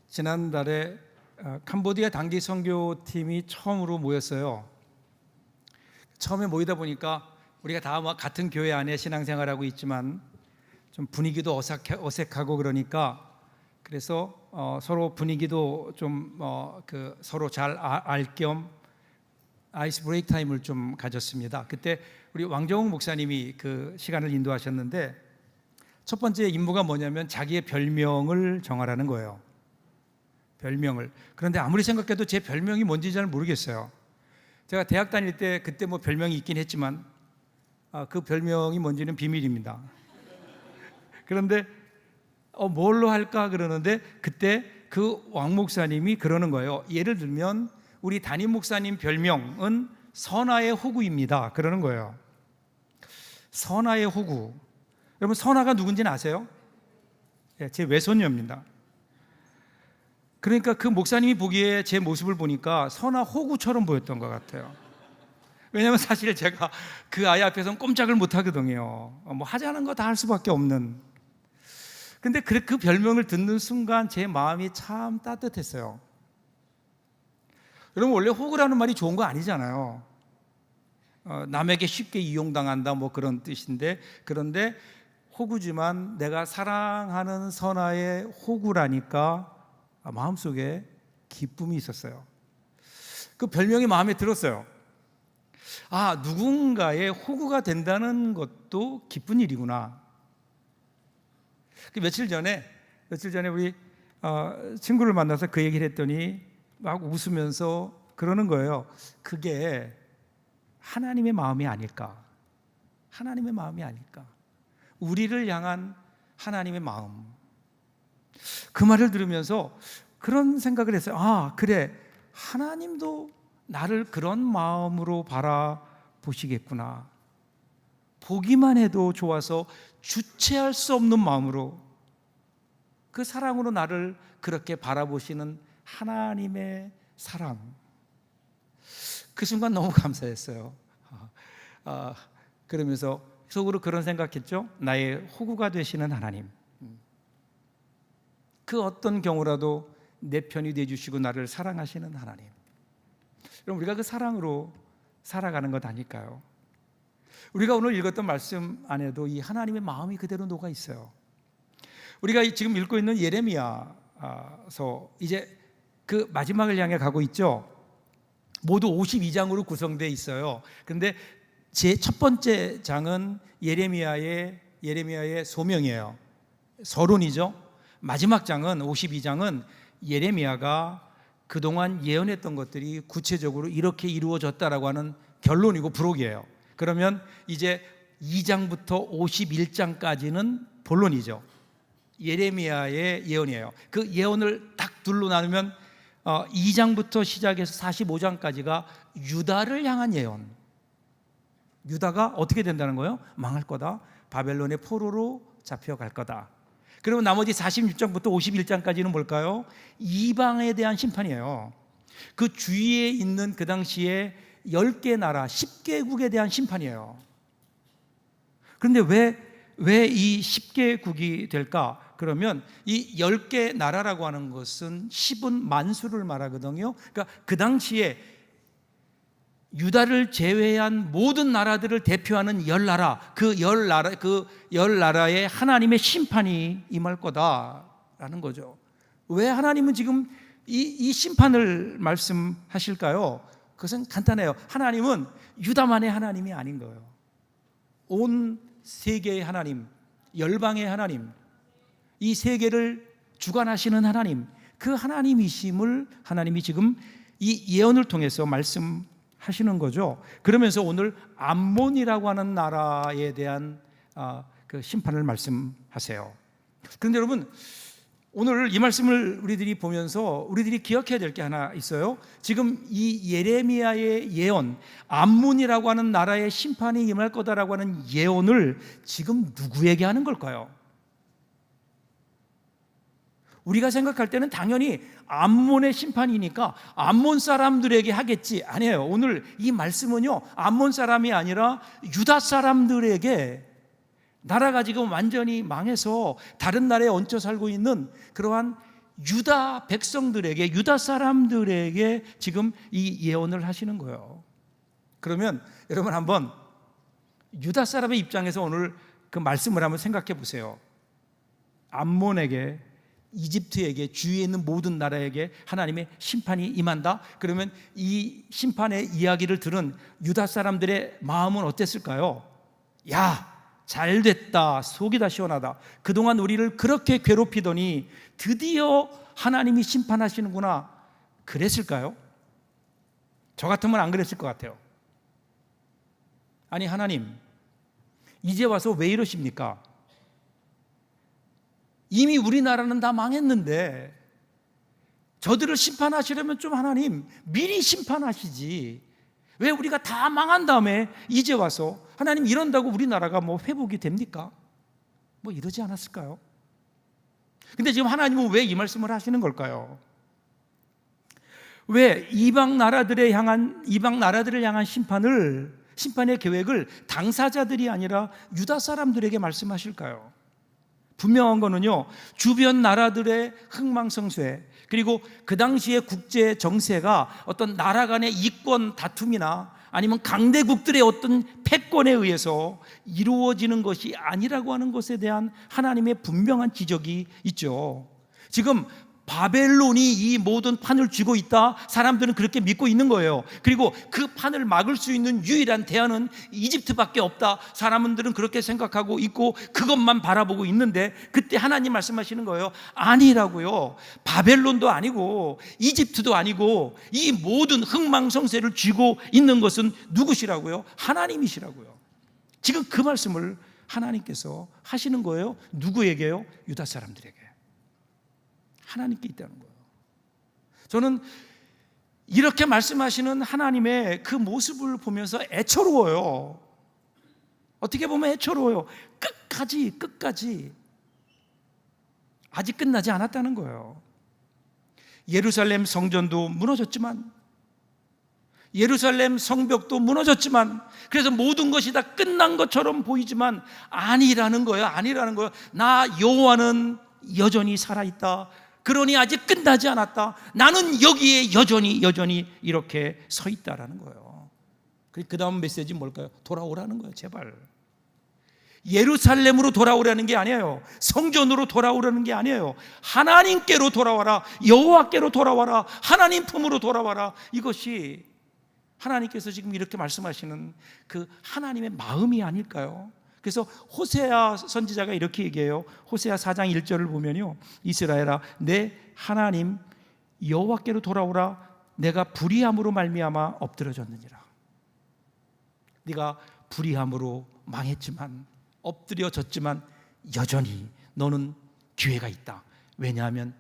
지난달에 캄보디아 단기 선교팀이 처음으로 모였어요. 처음에 모이다 보니까 우리가 다 같은 교회 안에 신앙생활하고 있지만 좀 분위기도 어색하고 그러니까 그래서 서로 분위기도 좀 서로 잘 알 겸 아이스 브레이크 타임을 좀 가졌습니다. 그때 우리 왕정욱 목사님이 그 시간을 인도하셨는데 첫 번째 임무가 뭐냐면 자기의 별명을 정하라는 거예요. 별명을. 그런데 아무리 생각해도 제 별명이 뭔지 잘 모르겠어요. 제가 대학 다닐 때 그때 뭐 별명이 있긴 했지만 그 별명이 뭔지는 비밀입니다. 그런데 뭘로 할까 그러는데 그때 그 왕 목사님이 그러는 거예요. 예를 들면 우리 담임 목사님 별명은 선아의 호구입니다. 그러는 거예요. 선아의 호구. 여러분 선아가 누군지는 아세요? 제 외손녀입니다. 그러니까 그 목사님이 보기에 제 모습을 보니까 선아 호구처럼 보였던 것 같아요. 왜냐하면 사실 제가 그 아이 앞에서는 꼼짝을 못 하거든요. 뭐 하자는 거 다 할 수밖에 없는. 근데 그 별명을 듣는 순간 제 마음이 참 따뜻했어요. 여러분 원래 호구라는 말이 좋은 거 아니잖아요. 남에게 쉽게 이용당한다 뭐 그런 뜻인데, 그런데 호구지만 내가 사랑하는 선아의 호구라니까 마음속에 기쁨이 있었어요. 그 별명이 마음에 들었어요. 누군가의 호구가 된다는 것도 기쁜 일이구나. 며칠 전에 우리 친구를 만나서 그 얘기를 했더니 막 웃으면서 그러는 거예요. 그게 하나님의 마음이 아닐까. 하나님의 마음이 아닐까. 우리를 향한 하나님의 마음. 그 말을 들으면서 그런 생각을 했어요. 그래, 하나님도 나를 그런 마음으로 바라보시겠구나. 보기만 해도 좋아서 주체할 수 없는 마음으로 그 사랑으로 나를 그렇게 바라보시는 하나님의 사랑. 그 순간 너무 감사했어요. 그러면서 속으로 그런 생각했죠. 나의 호구가 되시는 하나님, 그 어떤 경우라도 내 편이 되어주시고 나를 사랑하시는 하나님. 그럼 우리가 그 사랑으로 살아가는 것 아닐까요? 우리가 오늘 읽었던 말씀 안에도 이 하나님의 마음이 그대로 녹아 있어요. 우리가 지금 읽고 있는 예레미야서 이제 그 마지막을 향해 가고 있죠. 모두 52장으로 구성되어 있어요. 그런데 제 첫 번째 장은 예레미야의 소명이에요. 서론이죠. 마지막 장은 52장은 예레미야가 그동안 예언했던 것들이 구체적으로 이렇게 이루어졌다라고 하는 결론이고 부록이에요. 그러면 이제 2장부터 51장까지는 본론이죠. 예레미야의 예언이에요. 그 예언을 딱 둘로 나누면 2장부터 시작해서 45장까지가 유다를 향한 예언. 유다가 어떻게 된다는 거예요? 망할 거다. 바벨론의 포로로 잡혀갈 거다. 그러면 나머지 46장부터 51장까지는 뭘까요? 이방에 대한 심판이에요. 그 주위에 있는 그 당시에 10개 나라 10개국에 대한 심판이에요. 그런데 왜 이 10개국이 될까? 그러면 이 10개 나라라고 하는 것은 10은 만수를 말하거든요. 그러니까 그 당시에 유다를 제외한 모든 나라들을 대표하는 10나라, 그 10나라에 하나님의 심판이 임할 거다라는 거죠. 왜 하나님은 지금 이 심판을 말씀하실까요? 그것은 간단해요. 하나님은 유다만의 하나님이 아닌 거예요. 온 세계의 하나님, 열방의 하나님, 이 세계를 주관하시는 하나님, 그 하나님이심을 하나님이 지금 이 예언을 통해서 말씀하시는 거죠. 그러면서 오늘 암몬이라고 하는 나라에 대한 그 심판을 말씀하세요. 그런데 여러분, 오늘 이 말씀을 우리들이 보면서 우리들이 기억해야 될 게 하나 있어요. 지금 이 예레미야의 예언, 암몬이라고 하는 나라의 심판이 임할 거다라고 하는 예언을 지금 누구에게 하는 걸까요? 우리가 생각할 때는 당연히 암몬의 심판이니까 암몬 사람들에게 하겠지. 아니에요. 오늘 이 말씀은요, 암몬 사람이 아니라 유다 사람들에게, 나라가 지금 완전히 망해서 다른 나라에 얹혀 살고 있는 그러한 유다 백성들에게, 유다 사람들에게 지금 이 예언을 하시는 거예요. 그러면 여러분 한번 유다 사람의 입장에서 오늘 그 말씀을 한번 생각해 보세요. 암몬에게, 이집트에게, 주위에 있는 모든 나라에게 하나님의 심판이 임한다? 그러면 이 심판의 이야기를 들은 유다 사람들의 마음은 어땠을까요? 야, 잘 됐다, 속이 다 시원하다, 그동안 우리를 그렇게 괴롭히더니 드디어 하나님이 심판하시는구나, 그랬을까요? 저 같으면 안 그랬을 것 같아요. 아니, 하나님 이제 와서 왜 이러십니까? 이미 우리나라는 다 망했는데 저들을 심판하시려면 좀 하나님 미리 심판하시지, 왜 우리가 다 망한 다음에 이제 와서 하나님 이런다고 우리나라가 뭐 회복이 됩니까? 뭐 이러지 않았을까요? 근데 지금 하나님은 왜 이 말씀을 하시는 걸까요? 왜 이방 나라들을 향한 심판의 계획을 당사자들이 아니라 유다 사람들에게 말씀하실까요? 분명한 거는요, 주변 나라들의 흥망성쇠, 그리고 그 당시의 국제 정세가 어떤 나라 간의 이권 다툼이나 아니면 강대국들의 어떤 패권에 의해서 이루어지는 것이 아니라고 하는 것에 대한 하나님의 분명한 지적이 있죠. 지금 바벨론이 이 모든 판을 쥐고 있다, 사람들은 그렇게 믿고 있는 거예요. 그리고 그 판을 막을 수 있는 유일한 대안은 이집트밖에 없다, 사람들은 그렇게 생각하고 있고 그것만 바라보고 있는데, 그때 하나님 말씀하시는 거예요. 아니라고요. 바벨론도 아니고 이집트도 아니고 이 모든 흥망성쇠를 쥐고 있는 것은 누구시라고요? 하나님이시라고요. 지금 그 말씀을 하나님께서 하시는 거예요. 누구에게요? 유다 사람들에게. 하나님께 있다는 거예요. 저는 이렇게 말씀하시는 하나님의 그 모습을 보면서 애처로워요. 어떻게 보면 애처로워요. 끝까지 아직 끝나지 않았다는 거예요. 예루살렘 성전도 무너졌지만, 예루살렘 성벽도 무너졌지만, 그래서 모든 것이 다 끝난 것처럼 보이지만 아니라는 거예요. 나 여호와는 여전히 살아있다. 그러니 아직 끝나지 않았다. 나는 여기에 여전히 이렇게 서 있다라는 거예요. 그 다음 메시지는 뭘까요? 돌아오라는 거예요. 제발 예루살렘으로 돌아오라는 게 아니에요. 성전으로 돌아오라는 게 아니에요. 하나님께로 돌아와라. 여호와께로 돌아와라. 하나님 품으로 돌아와라. 이것이 하나님께서 지금 이렇게 말씀하시는 그 하나님의 마음이 아닐까요? 그래서 호세아 선지자가 이렇게 얘기해요. 호세아 4장 1절을 보면요, 이스라엘아, 내 하나님 여호와께로 돌아오라. 내가 불의함으로 말미암아 엎드러졌느니라. 네가 불의함으로 망했지만, 엎드려졌지만 여전히 너는 기회가 있다. 왜냐하면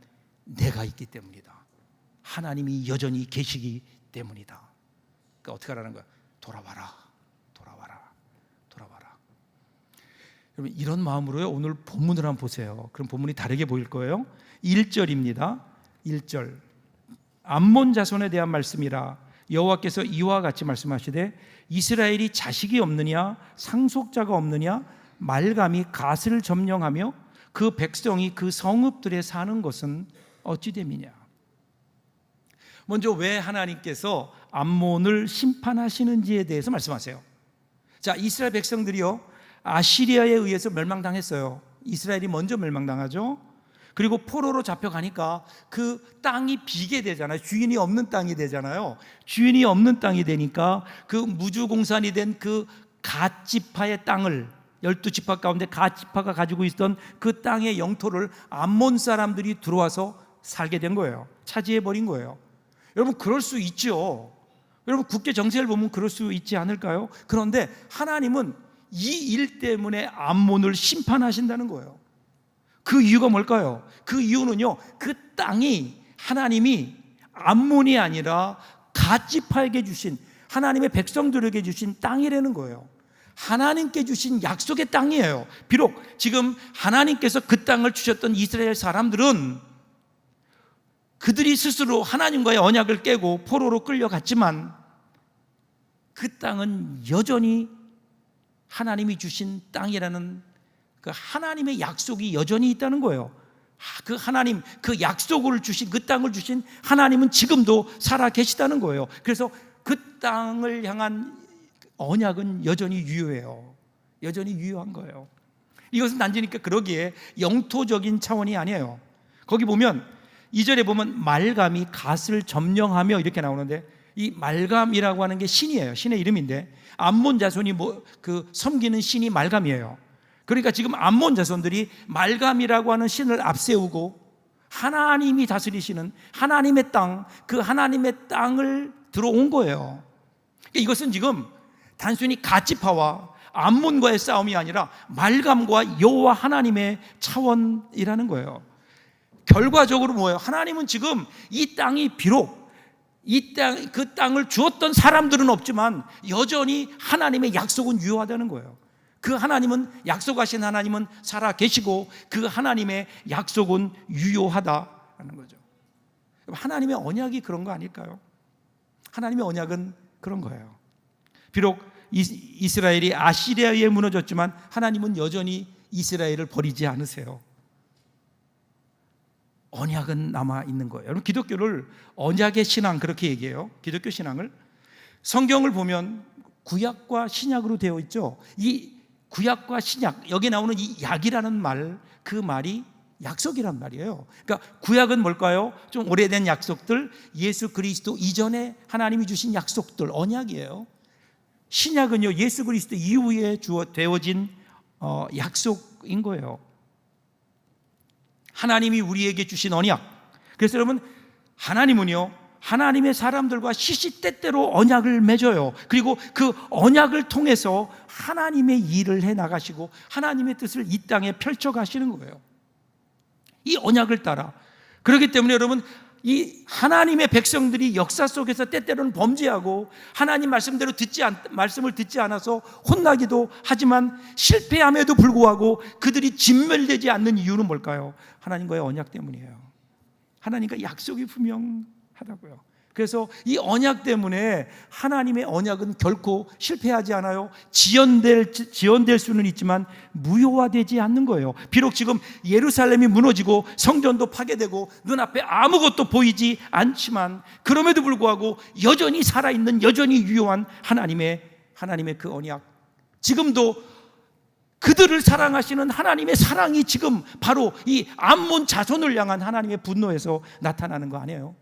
내가 있기 때문이다. 하나님이 여전히 계시기 때문이다. 그러니까 어떻게 하라는 거야? 돌아와라. 여러분, 이런 마음으로요, 오늘 본문을 한번 보세요. 그럼 본문이 다르게 보일 거예요. 1절입니다. 1절. 암몬 자손에 대한 말씀이라. 여호와께서 이와 같이 말씀하시되 이스라엘이 자식이 없느냐, 상속자가 없느냐, 말감이 갓을 점령하며 그 백성이 그 성읍들에 사는 것은 어찌 됨이냐. 먼저 왜 하나님께서 암몬을 심판하시는지에 대해서 말씀하세요. 자, 이스라엘 백성들이요, 아시리아에 의해서 멸망당했어요. 이스라엘이 먼저 멸망당하죠. 그리고 포로로 잡혀가니까 그 땅이 비게 되잖아요. 주인이 없는 땅이 되잖아요. 주인이 없는 땅이 되니까 그 무주공산이 된 그 갓지파의 땅을, 12지파 가운데 갓지파가 가지고 있던 그 땅의 영토를 암몬 사람들이 들어와서 살게 된 거예요. 차지해버린 거예요. 여러분, 그럴 수 있죠. 여러분, 국제 정세를 보면 그럴 수 있지 않을까요? 그런데 하나님은 이 일 때문에 암몬을 심판하신다는 거예요. 그 이유가 뭘까요? 그 이유는요, 그 땅이 하나님이 암몬이 아니라 갓지파에게 주신, 하나님의 백성들에게 주신 땅이라는 거예요. 하나님께 주신 약속의 땅이에요. 비록 지금 하나님께서 그 땅을 주셨던 이스라엘 사람들은 그들이 스스로 하나님과의 언약을 깨고 포로로 끌려갔지만 그 땅은 여전히 하나님이 주신 땅이라는 그 하나님의 약속이 여전히 있다는 거예요. 그 하나님, 그 약속을 주신, 그 땅을 주신 하나님은 지금도 살아 계시다는 거예요. 그래서 그 땅을 향한 언약은 여전히 유효해요. 여전히 유효한 거예요. 이것은 단지 그러기에 영토적인 차원이 아니에요. 거기 보면 2절에 보면 말감이 갓을 점령하며 이렇게 나오는데, 이 말감이라고 하는 게 신이에요. 신의 이름인데 암몬 자손이 섬기는 신이 말감이에요. 그러니까 지금 암몬 자손들이 말감이라고 하는 신을 앞세우고 하나님이 다스리시는 하나님의 땅, 그 하나님의 땅을 들어온 거예요. 이것은 지금 단순히 갓지파와 암몬과의 싸움이 아니라 말감과 여호와 하나님의 차원이라는 거예요. 결과적으로 뭐예요? 하나님은 지금 이 땅이 비록 그 땅을 주었던 사람들은 없지만 여전히 하나님의 약속은 유효하다는 거예요. 그 하나님은, 약속하신 하나님은 살아 계시고 그 하나님의 약속은 유효하다라는 거죠. 하나님의 언약이 그런 거 아닐까요? 하나님의 언약은 그런 거예요. 비록 이스라엘이 아시리아에 의해 무너졌지만 하나님은 여전히 이스라엘을 버리지 않으세요. 언약은 남아 있는 거예요. 여러분, 기독교를 언약의 신앙 그렇게 얘기해요. 기독교 신앙을 성경을 보면 구약과 신약으로 되어 있죠. 이 구약과 신약, 여기 나오는 이 약이라는 말, 그 말이 약속이란 말이에요. 그러니까 구약은 뭘까요? 좀 오래된 약속들, 예수 그리스도 이전에 하나님이 주신 약속들, 언약이에요. 신약은요, 예수 그리스도 이후에 되어진 약속인 거예요. 하나님이 우리에게 주신 언약. 그래서 여러분, 하나님은요, 하나님의 사람들과 시시때때로 언약을 맺어요. 그리고 그 언약을 통해서 하나님의 일을 해 나가시고 하나님의 뜻을 이 땅에 펼쳐 가시는 거예요. 이 언약을 따라. 그렇기 때문에 여러분, 이 하나님의 백성들이 역사 속에서 때때로는 범죄하고 하나님 말씀을 듣지 않아서 혼나기도 하지만 실패함에도 불구하고 그들이 진멸되지 않는 이유는 뭘까요? 하나님과의 언약 때문이에요. 하나님과 약속이 분명하다고요. 그래서 이 언약 때문에 하나님의 언약은 결코 실패하지 않아요. 지연될 수는 있지만 무효화되지 않는 거예요. 비록 지금 예루살렘이 무너지고 성전도 파괴되고 눈앞에 아무것도 보이지 않지만 그럼에도 불구하고 여전히 살아있는, 여전히 유효한 하나님의 그 언약, 지금도 그들을 사랑하시는 하나님의 사랑이 지금 바로 이 암몬 자손을 향한 하나님의 분노에서 나타나는 거 아니에요?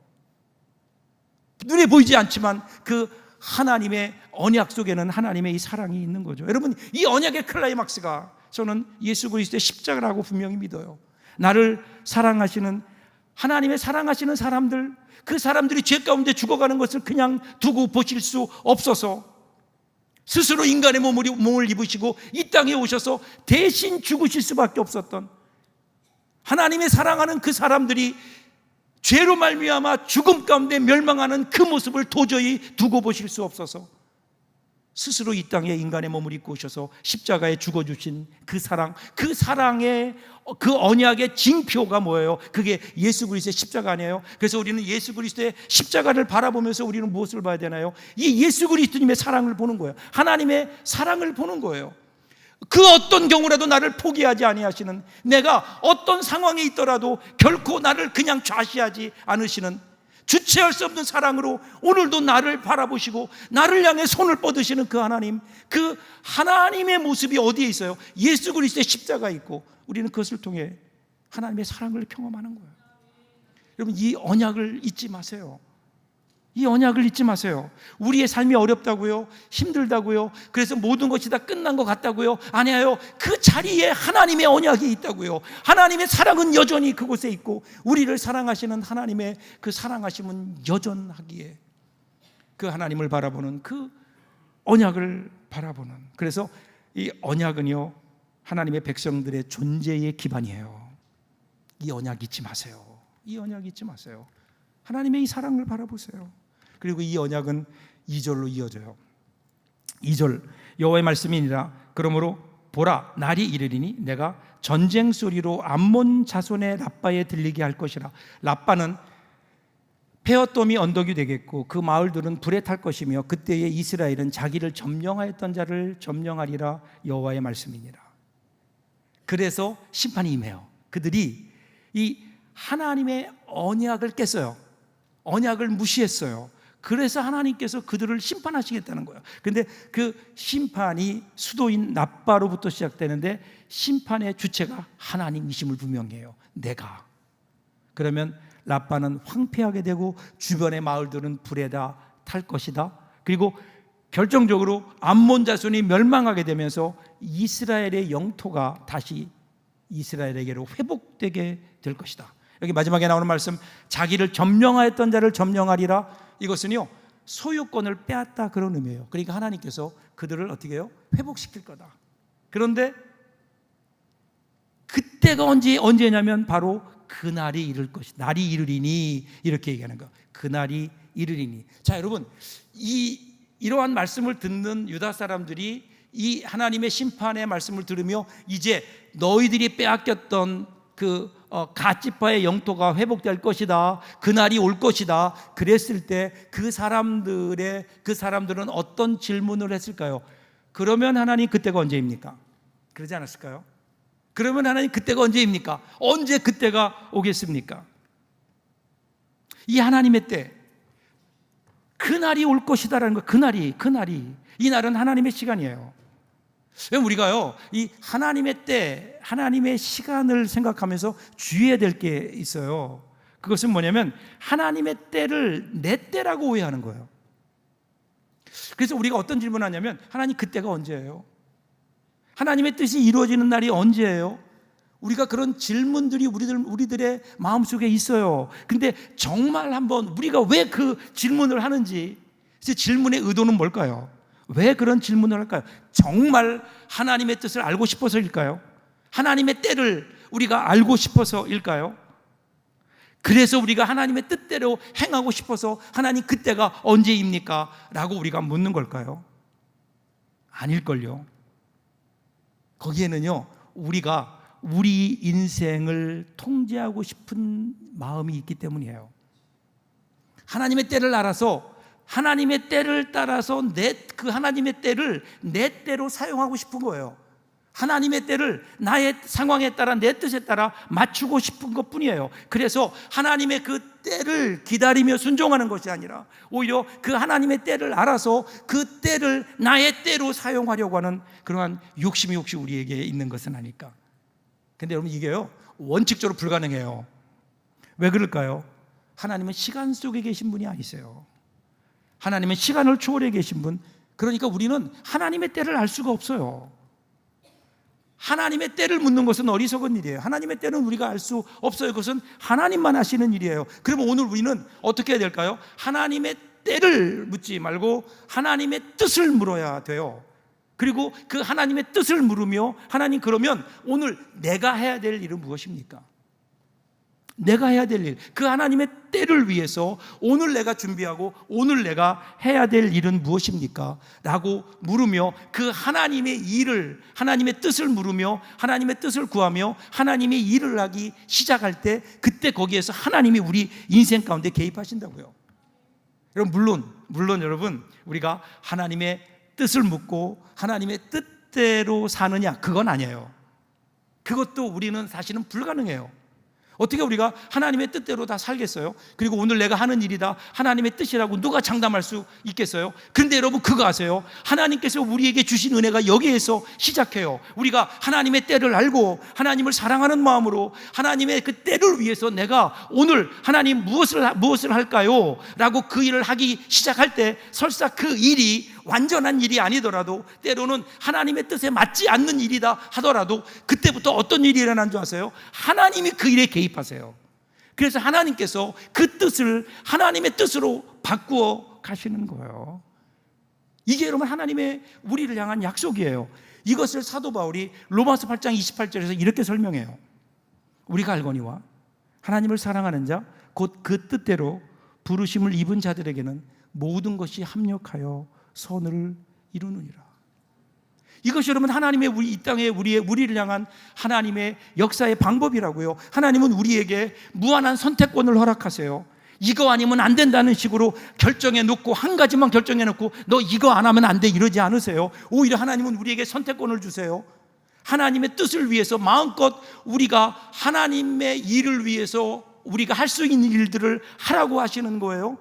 눈에 보이지 않지만 그 하나님의 언약 속에는 하나님의 이 사랑이 있는 거죠. 여러분, 이 언약의 클라이막스가 저는 예수 그리스도의 십자가라고 분명히 믿어요. 나를 사랑하시는 하나님의 사랑하시는 사람들, 그 사람들이 죄 가운데 죽어가는 것을 그냥 두고 보실 수 없어서 스스로 인간의 몸을 입으시고 이 땅에 오셔서 대신 죽으실 수밖에 없었던 하나님의 사랑하는 그 사람들이 죄로 말미암아 죽음 가운데 멸망하는 그 모습을 도저히 두고 보실 수 없어서 스스로 이 땅에 인간의 몸을 입고 오셔서 십자가에 죽어주신 그 사랑, 그 사랑의 그 언약의 징표가 뭐예요? 그게 예수 그리스도의 십자가 아니에요? 그래서 우리는 예수 그리스도의 십자가를 바라보면서 우리는 무엇을 봐야 되나요? 이 예수 그리스도님의 사랑을 보는 거예요. 하나님의 사랑을 보는 거예요. 그 어떤 경우라도 나를 포기하지 아니하시는, 내가 어떤 상황에 있더라도 결코 나를 그냥 좌시하지 않으시는, 주체할 수 없는 사랑으로 오늘도 나를 바라보시고 나를 향해 손을 뻗으시는 그 하나님, 그 하나님의 모습이 어디에 있어요? 예수 그리스도의 십자가 있고 우리는 그것을 통해 하나님의 사랑을 경험하는 거예요. 여러분, 이 언약을 잊지 마세요. 이 언약을 잊지 마세요. 우리의 삶이 어렵다고요? 힘들다고요? 그래서 모든 것이 다 끝난 것 같다고요? 아니에요. 그 자리에 하나님의 언약이 있다고요. 하나님의 사랑은 여전히 그곳에 있고 우리를 사랑하시는 하나님의 그 사랑하심은 여전하기에 그 하나님을 바라보는, 그 언약을 바라보는, 그래서 이 언약은요, 하나님의 백성들의 존재의 기반이에요. 이 언약 잊지 마세요. 이 언약 잊지 마세요. 하나님의 이 사랑을 바라보세요. 그리고 이 언약은 2절로 이어져요. 2절, 여호와의 말씀이니라. 그러므로 보라, 날이 이르리니 내가 전쟁 소리로 암몬 자손의 라빠에 들리게 할 것이라. 라빠는 페어돔이 언덕이 되겠고 그 마을들은 불에 탈 것이며 그때에 이스라엘은 자기를 점령하였던 자를 점령하리라. 여호와의 말씀이니라. 그래서 심판이 임해요. 그들이 이 하나님의 언약을 깼어요. 언약을 무시했어요. 그래서 하나님께서 그들을 심판하시겠다는 거예요. 그런데 그 심판이 수도인 납바로부터 시작되는데 심판의 주체가 하나님이심을 분명히 해요. 내가. 그러면 랍바는 황폐하게 되고 주변의 마을들은 불에 다 탈 것이다. 그리고 결정적으로 암몬 자손이 멸망하게 되면서 이스라엘의 영토가 다시 이스라엘에게로 회복되게 될 것이다. 여기 마지막에 나오는 말씀, 자기를 점령하였던 자를 점령하리라. 이것은요, 소유권을 빼앗다 그런 의미예요. 그러니까 하나님께서 그들을 어떻게 해요? 회복시킬 거다. 그런데 그때가 언제냐면 바로 그날이 이를 것이다. 날이 이르리니, 이렇게 얘기하는 거. 그날이 이르리니. 자, 여러분, 이러한 말씀을 듣는 유다 사람들이 이 하나님의 심판의 말씀을 들으며 이제 너희들이 빼앗겼던 그 갓지파의 영토가 회복될 것이다. 그날이 올 것이다. 그랬을 때 그 사람들은 어떤 질문을 했을까요? 그러면 하나님 그때가 언제입니까? 그러지 않았을까요? 그러면 하나님 그때가 언제입니까? 언제 그때가 오겠습니까? 이 하나님의 때, 그날이 올 것이다라는 거. 그날이 이 날은 하나님의 시간이에요. 우리가요, 이 하나님의 때, 하나님의 시간을 생각하면서 주의해야 될 게 있어요. 그것은 뭐냐면 하나님의 때를 내 때라고 오해하는 거예요. 그래서 우리가 어떤 질문을 하냐면, 하나님 그때가 언제예요? 하나님의 뜻이 이루어지는 날이 언제예요? 우리가 그런 질문들이 우리들의 마음속에 있어요. 근데 정말 한번 우리가 왜 그 질문을 하는지, 질문의 의도는 뭘까요? 왜 그런 질문을 할까요? 정말 하나님의 뜻을 알고 싶어서일까요? 하나님의 때를 우리가 알고 싶어서일까요? 그래서 우리가 하나님의 뜻대로 행하고 싶어서 하나님 그때가 언제입니까? 라고 우리가 묻는 걸까요? 아닐걸요. 거기에는요, 우리가 우리 인생을 통제하고 싶은 마음이 있기 때문이에요. 하나님의 때를 알아서, 하나님의 때를 따라서 그 하나님의 때를 내 때로 사용하고 싶은 거예요. 하나님의 때를 나의 상황에 따라, 내 뜻에 따라 맞추고 싶은 것 뿐이에요. 그래서 하나님의 그 때를 기다리며 순종하는 것이 아니라 오히려 그 하나님의 때를 알아서 그 때를 나의 때로 사용하려고 하는 그러한 욕심이 혹시 우리에게 있는 것은 아닐까? 근데 여러분, 이게요, 원칙적으로 불가능해요. 왜 그럴까요? 하나님은 시간 속에 계신 분이 아니세요. 하나님은 시간을 초월해 계신 분. 그러니까 우리는 하나님의 때를 알 수가 없어요. 하나님의 때를 묻는 것은 어리석은 일이에요. 하나님의 때는 우리가 알 수 없어요. 그것은 하나님만 하시는 일이에요. 그러면 오늘 우리는 어떻게 해야 될까요? 하나님의 때를 묻지 말고 하나님의 뜻을 물어야 돼요. 그리고 그 하나님의 뜻을 물으며, 하나님, 그러면 오늘 내가 해야 될 일은 무엇입니까? 내가 해야 될 일, 그 하나님의 때를 위해서 오늘 내가 준비하고 오늘 내가 해야 될 일은 무엇입니까? 라고 물으며 그 하나님의 일을, 하나님의 뜻을 물으며 하나님의 뜻을 구하며 하나님의 일을 하기 시작할 때, 그때 거기에서 하나님이 우리 인생 가운데 개입하신다고요. 여러분, 물론 여러분, 우리가 하나님의 뜻을 묻고 하나님의 뜻대로 사느냐, 그건 아니에요. 그것도 우리는 사실은 불가능해요. 어떻게 우리가 하나님의 뜻대로 다 살겠어요? 그리고 오늘 내가 하는 일이다, 하나님의 뜻이라고 누가 장담할 수 있겠어요? 그런데 여러분, 그거 아세요? 하나님께서 우리에게 주신 은혜가 여기에서 시작해요. 우리가 하나님의 때를 알고 하나님을 사랑하는 마음으로 하나님의 그 때를 위해서 내가 오늘 하나님 무엇을 할까요? 라고 그 일을 하기 시작할 때, 설사 그 일이 완전한 일이 아니더라도, 때로는 하나님의 뜻에 맞지 않는 일이다 하더라도, 그때부터 어떤 일이 일어나는 줄 아세요? 하나님이 그 일에 개입하세요. 그래서 하나님께서 그 뜻을 하나님의 뜻으로 바꾸어 가시는 거예요. 이게 여러분 하나님의 우리를 향한 약속이에요. 이것을 사도 바울이 로마서 8장 28절에서 이렇게 설명해요. 우리가 알거니와 하나님을 사랑하는 자 곧 그 뜻대로 부르심을 입은 자들에게는 모든 것이 합력하여 선을 이루느니라. 이것이 여러분 하나님의 이 땅에 우리를 향한 하나님의 역사의 방법이라고요. 하나님은 우리에게 무한한 선택권을 허락하세요. 이거 아니면 안 된다는 식으로 결정해 놓고, 한 가지만 결정해 놓고 너 이거 안 하면 안 돼 이러지 않으세요. 오히려 하나님은 우리에게 선택권을 주세요. 하나님의 뜻을 위해서 마음껏 우리가 하나님의 일을 위해서 우리가 할 수 있는 일들을 하라고 하시는 거예요.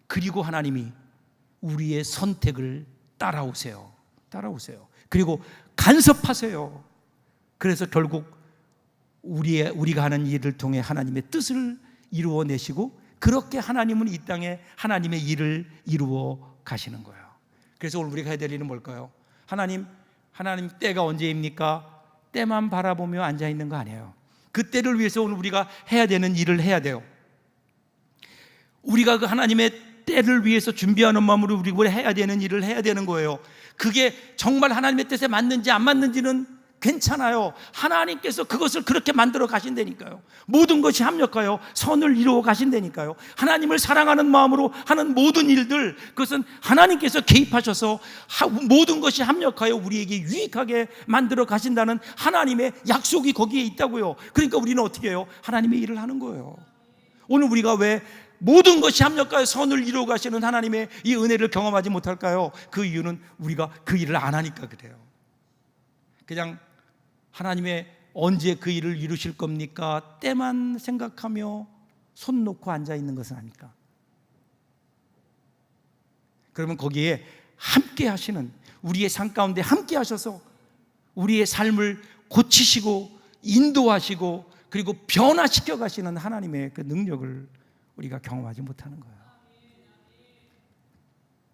그리고 하나님이 우리의 선택을 따라오세요. 그리고 간섭하세요. 그래서 결국 우리가 하는 일을 통해 하나님의 뜻을 이루어내시고, 그렇게 하나님은 이 땅에 하나님의 일을 이루어 가시는 거예요. 그래서 오늘 우리가 해야 될 일은 뭘까요? 하나님 때가 언제입니까? 때만 바라보며 앉아있는 거 아니에요. 그 때를 위해서 오늘 우리가 해야 되는 일을 해야 돼요. 우리가 그 하나님의 때를 위해서 준비하는 마음으로 우리가 해야 되는 일을 해야 되는 거예요. 그게 정말 하나님의 뜻에 맞는지 안 맞는지는 괜찮아요. 하나님께서 그것을 그렇게 만들어 가신다니까요. 모든 것이 합력하여 선을 이루어 가신다니까요. 하나님을 사랑하는 마음으로 하는 모든 일들, 그것은 하나님께서 개입하셔서 모든 것이 합력하여 우리에게 유익하게 만들어 가신다는 하나님의 약속이 거기에 있다고요. 그러니까 우리는 어떻게 해요? 하나님의 일을 하는 거예요. 오늘 우리가 왜 모든 것이 합력하여 선을 이루어 가시는 하나님의 이 은혜를 경험하지 못할까요? 그 이유는 우리가 그 일을 안 하니까 그래요. 그냥 하나님의 언제 그 일을 이루실 겁니까? 때만 생각하며 손 놓고 앉아 있는 것은 아닐까? 그러면 거기에 함께 하시는, 우리의 삶 가운데 함께 하셔서 우리의 삶을 고치시고 인도하시고 그리고 변화시켜 가시는 하나님의 그 능력을 우리가 경험하지 못하는 거예요.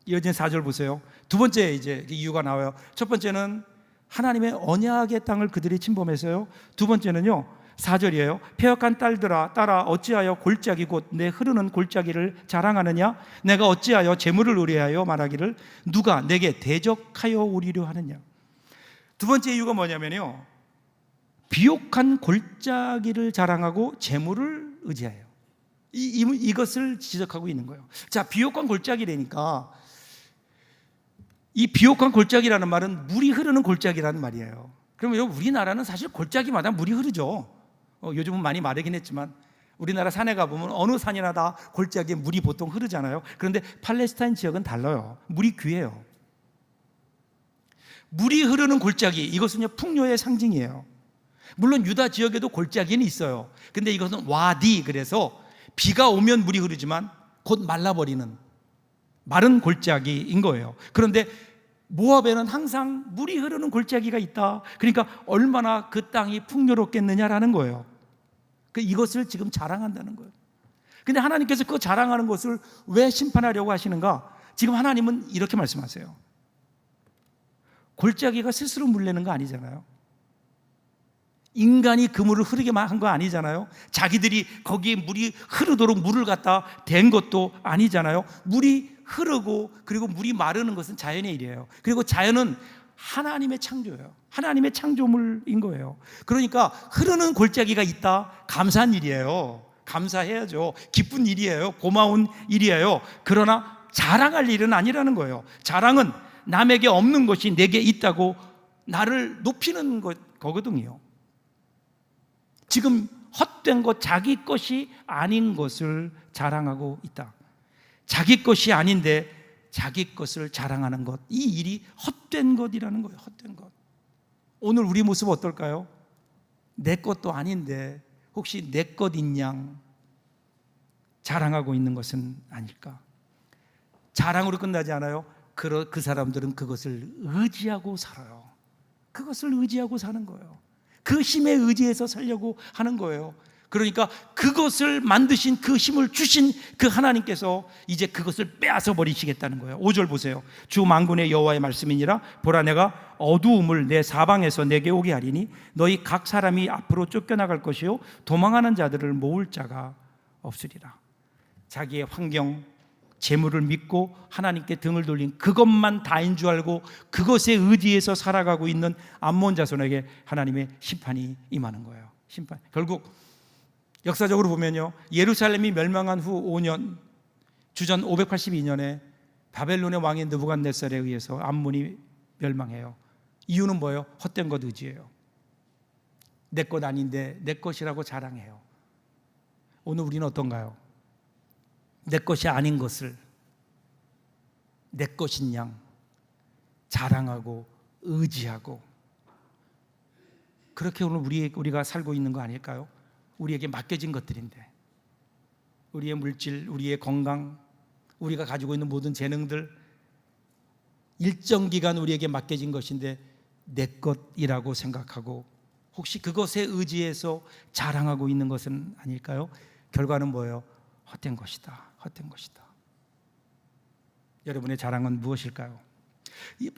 이어진 4절 보세요. 두 번째 이제 이유가 나와요. 첫 번째는 하나님의 언약의 땅을 그들이 침범해서요. 두 번째는요, 4절이에요. 패역한 딸들아, 딸아, 어찌하여 골짜기 곧 내 흐르는 골짜기를 자랑하느냐? 내가 어찌하여 재물을 의뢰하여 말하기를 누가 내게 대적하여 오리려 하느냐? 두 번째 이유가 뭐냐면요, 비옥한 골짜기를 자랑하고 재물을 의지해요. 이것을 지적하고 있는 거예요. 자, 비옥한 골짜기라니까, 이 비옥한 골짜기라는 말은 물이 흐르는 골짜기라는 말이에요. 그러면 우리나라는 사실 골짜기마다 물이 흐르죠. 요즘은 많이 마르긴 했지만 우리나라 산에 가보면 어느 산이나 다 골짜기에 물이 보통 흐르잖아요. 그런데 팔레스타인 지역은 달라요. 물이 귀해요. 물이 흐르는 골짜기, 이것은 풍요의 상징이에요. 물론 유다 지역에도 골짜기는 있어요. 근데 이것은 와디, 그래서 비가 오면 물이 흐르지만 곧 말라버리는 마른 골짜기인 거예요. 그런데 모압에는 항상 물이 흐르는 골짜기가 있다. 그러니까 얼마나 그 땅이 풍요롭겠느냐라는 거예요. 이것을 지금 자랑한다는 거예요. 근데 하나님께서 그 자랑하는 것을 왜 심판하려고 하시는가? 지금 하나님은 이렇게 말씀하세요. 골짜기가 스스로 물 내는 거 아니잖아요. 인간이 그 물을 흐르게 한 거 아니잖아요. 자기들이 거기에 물이 흐르도록 물을 갖다 댄 것도 아니잖아요. 물이 흐르고 그리고 물이 마르는 것은 자연의 일이에요. 그리고 자연은 하나님의 창조예요. 하나님의 창조물인 거예요. 그러니까 흐르는 골짜기가 있다, 감사한 일이에요. 감사해야죠. 기쁜 일이에요. 고마운 일이에요. 그러나 자랑할 일은 아니라는 거예요. 자랑은 남에게 없는 것이 내게 있다고 나를 높이는 거거든요. 지금 헛된 것, 자기 것이 아닌 것을 자랑하고 있다. 자기 것이 아닌데 자기 것을 자랑하는 것, 이 일이 헛된 것이라는 거예요. 헛된 것. 오늘 우리 모습 어떨까요? 내 것도 아닌데 혹시 내 것인 양 자랑하고 있는 것은 아닐까? 자랑으로 끝나지 않아요. 그 사람들은 그것을 의지하고 살아요. 그것을 의지하고 사는 거예요. 그 힘에 의지해서 살려고 하는 거예요. 그러니까 그것을 만드신, 그 힘을 주신 그 하나님께서 이제 그것을 빼앗아 버리시겠다는 거예요. 5절 보세요. 주 만군의 여호와의 말씀이니라. 보라, 내가 어두움을 내 사방에서 내게 오게 하리니 너희 각 사람이 앞으로 쫓겨나갈 것이요 도망하는 자들을 모을 자가 없으리라. 자기의 환경, 재물을 믿고 하나님께 등을 돌린 그것만 다인 줄 알고 그것에 의지해서 살아가고 있는 암몬 자손에게 하나님의 심판이 임하는 거예요. 심판. 결국 역사적으로 보면요, 예루살렘이 멸망한 후 5년, 주전 582년에 바벨론의 왕인 느부갓네살에 의해서 암몬이 멸망해요. 이유는 뭐예요? 헛된 것 의지예요. 내 것 아닌데 내 것이라고 자랑해요. 오늘 우리는 어떤가요? 내 것이 아닌 것을 내 것인 양 자랑하고 의지하고 그렇게 오늘 우리가 살고 있는 거 아닐까요? 우리에게 맡겨진 것들인데, 우리의 물질, 우리의 건강, 우리가 가지고 있는 모든 재능들, 일정 기간 우리에게 맡겨진 것인데 내 것이라고 생각하고 혹시 그것에 의지해서 자랑하고 있는 것은 아닐까요? 결과는 뭐예요? 헛된 것이다. 헛된 것이다. 여러분의 자랑은 무엇일까요?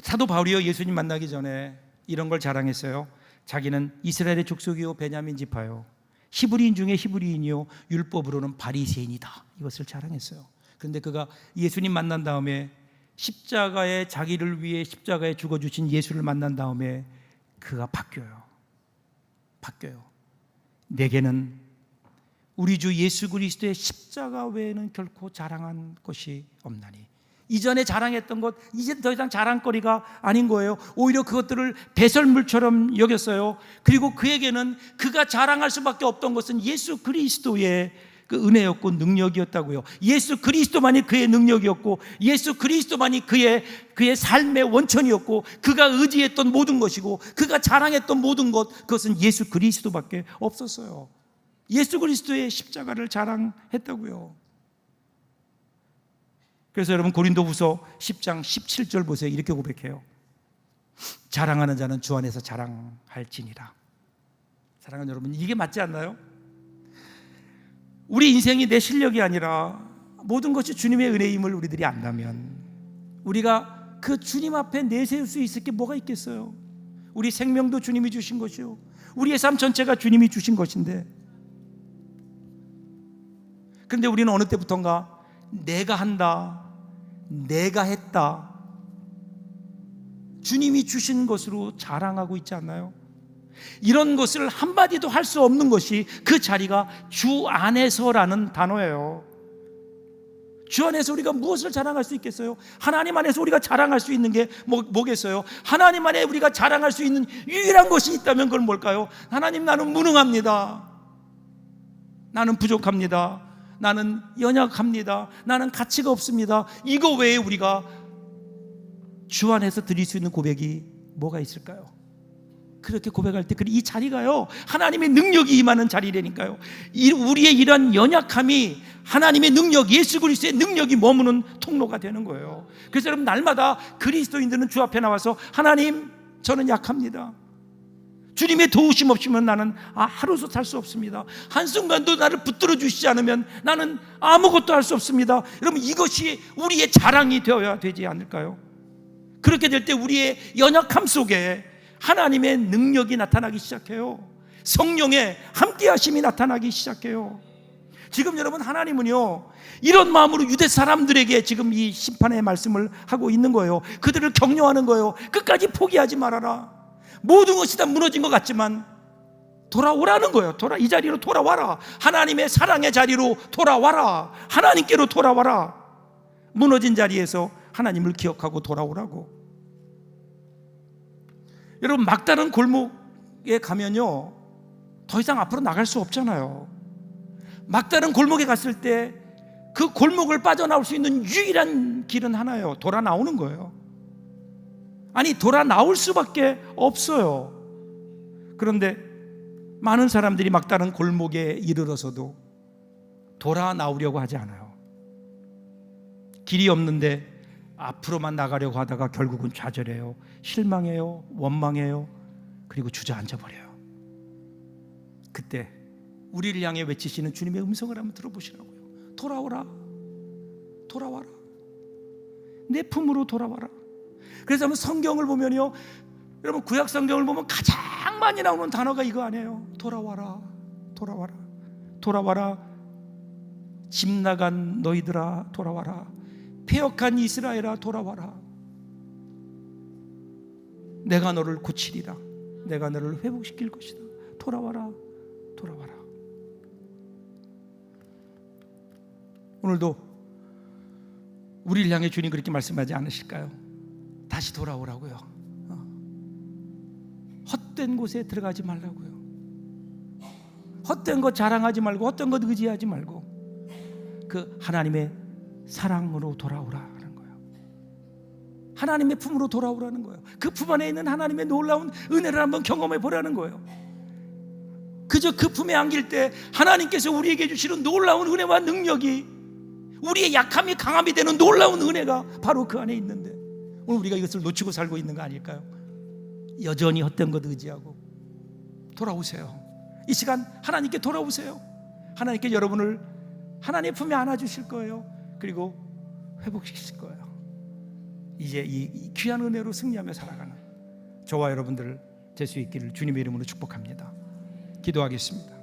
사도 바울이요, 예수님 만나기 전에 이런 걸 자랑했어요. 자기는 이스라엘의 족속이요 베냐민 지파요, 히브리인 중에 히브리인이요 율법으로는 바리새인이다. 이것을 자랑했어요. 그런데 그가 예수님 만난 다음에 십자가에 자기를 위해 십자가에 죽어주신 예수를 만난 다음에 그가 바뀌어요. 내게는 우리 주 예수 그리스도의 십자가 외에는 결코 자랑한 것이 없나니. 이전에 자랑했던 것 이제 더 이상 자랑거리가 아닌 거예요. 오히려 그것들을 배설물처럼 여겼어요. 그리고 그에게는 그가 자랑할 수밖에 없던 것은 예수 그리스도의 그 은혜였고 능력이었다고요. 예수 그리스도만이 그의 능력이었고 예수 그리스도만이 그의 삶의 원천이었고 그가 의지했던 모든 것이고 그가 자랑했던 모든 것, 그것은 예수 그리스도밖에 없었어요. 예수 그리스도의 십자가를 자랑했다고요. 그래서 여러분 고린도후서 10장 17절 보세요. 이렇게 고백해요. 자랑하는 자는 주 안에서 자랑할지니라. 사랑하는 여러분, 이게 맞지 않나요? 우리 인생이 내 실력이 아니라 모든 것이 주님의 은혜임을 우리들이 안다면 우리가 그 주님 앞에 내세울 수 있을 게 뭐가 있겠어요? 우리 생명도 주님이 주신 것이요, 우리의 삶 전체가 주님이 주신 것인데, 그런데 우리는 어느 때부턴가 내가 한다, 내가 했다, 주님이 주신 것으로 자랑하고 있지 않나요? 이런 것을 한마디도 할 수 없는 것이 그 자리가 주 안에서라는 단어예요. 주 안에서 우리가 무엇을 자랑할 수 있겠어요? 하나님 안에서 우리가 자랑할 수 있는 게 뭐겠어요? 하나님 안에 우리가 자랑할 수 있는 유일한 것이 있다면 그건 뭘까요? 하나님, 나는 무능합니다. 나는 부족합니다. 나는 연약합니다. 나는 가치가 없습니다. 이거 외에 우리가 주 안에서 드릴 수 있는 고백이 뭐가 있을까요? 그렇게 고백할 때 이 자리가요, 하나님의 능력이 임하는 자리라니까요. 우리의 이런 연약함이 하나님의 능력, 예수 그리스도의 능력이 머무는 통로가 되는 거예요. 그래서 여러분, 날마다 그리스도인들은 주 앞에 나와서 하나님, 저는 약합니다. 주님의 도우심 없이면 나는 하루도 살 수 없습니다. 한순간도 나를 붙들어 주시지 않으면 나는 아무것도 할 수 없습니다. 여러분, 이것이 우리의 자랑이 되어야 되지 않을까요? 그렇게 될 때 우리의 연약함 속에 하나님의 능력이 나타나기 시작해요. 성령의 함께하심이 나타나기 시작해요. 지금 여러분, 하나님은요, 이런 마음으로 유대 사람들에게 지금 이 심판의 말씀을 하고 있는 거예요. 그들을 격려하는 거예요. 끝까지 포기하지 말아라. 모든 것이 다 무너진 것 같지만 돌아오라는 거예요. 이 자리로 돌아와라. 하나님의 사랑의 자리로 돌아와라. 하나님께로 돌아와라. 무너진 자리에서 하나님을 기억하고 돌아오라고. 여러분, 막다른 골목에 가면요, 더 이상 앞으로 나갈 수 없잖아요. 막다른 골목에 갔을 때 그 골목을 빠져나올 수 있는 유일한 길은 하나예요. 돌아 나오는 거예요. 아니, 돌아 나올 수밖에 없어요. 그런데 많은 사람들이 막다른 골목에 이르러서도 돌아 나오려고 하지 않아요. 길이 없는데 앞으로만 나가려고 하다가 결국은 좌절해요. 실망해요. 원망해요. 그리고 주저앉아 버려요. 그때 우리를 향해 외치시는 주님의 음성을 한번 들어보시라고요. 돌아오라. 돌아와라. 내 품으로 돌아와라. 그래서 한번 성경을 보면요, 여러분, 구약 성경을 보면 가장 많이 나오는 단어가 이거 아니에요? 돌아와라. 돌아와라. 돌아와라. 집 나간 너희들아 돌아와라. 패역한 이스라엘아 돌아와라. 내가 너를 고치리라. 내가 너를 회복시킬 것이다. 돌아와라. 돌아와라. 오늘도 우리를 향해 주님 그렇게 말씀하지 않으실까요? 다시 돌아오라고요. 헛된 곳에 들어가지 말라고요. 헛된 것 자랑하지 말고, 헛된 것 의지하지 말고, 그 하나님의 사랑으로 돌아오라는 거예요. 하나님의 품으로 돌아오라는 거예요. 그 품 안에 있는 하나님의 놀라운 은혜를 한번 경험해 보라는 거예요. 그저 그 품에 안길 때 하나님께서 우리에게 주시는 놀라운 은혜와 능력이, 우리의 약함이 강함이 되는 놀라운 은혜가 바로 그 안에 있는데 오늘 우리가 이것을 놓치고 살고 있는 거 아닐까요? 여전히 헛된 것 의지하고. 돌아오세요. 이 시간 하나님께 돌아오세요. 하나님께 여러분을 하나님의 품에 안아주실 거예요. 그리고 회복시킬 거예요. 이제 이 귀한 은혜로 승리하며 살아가는 저와 여러분들 될 수 있기를 주님의 이름으로 축복합니다. 기도하겠습니다.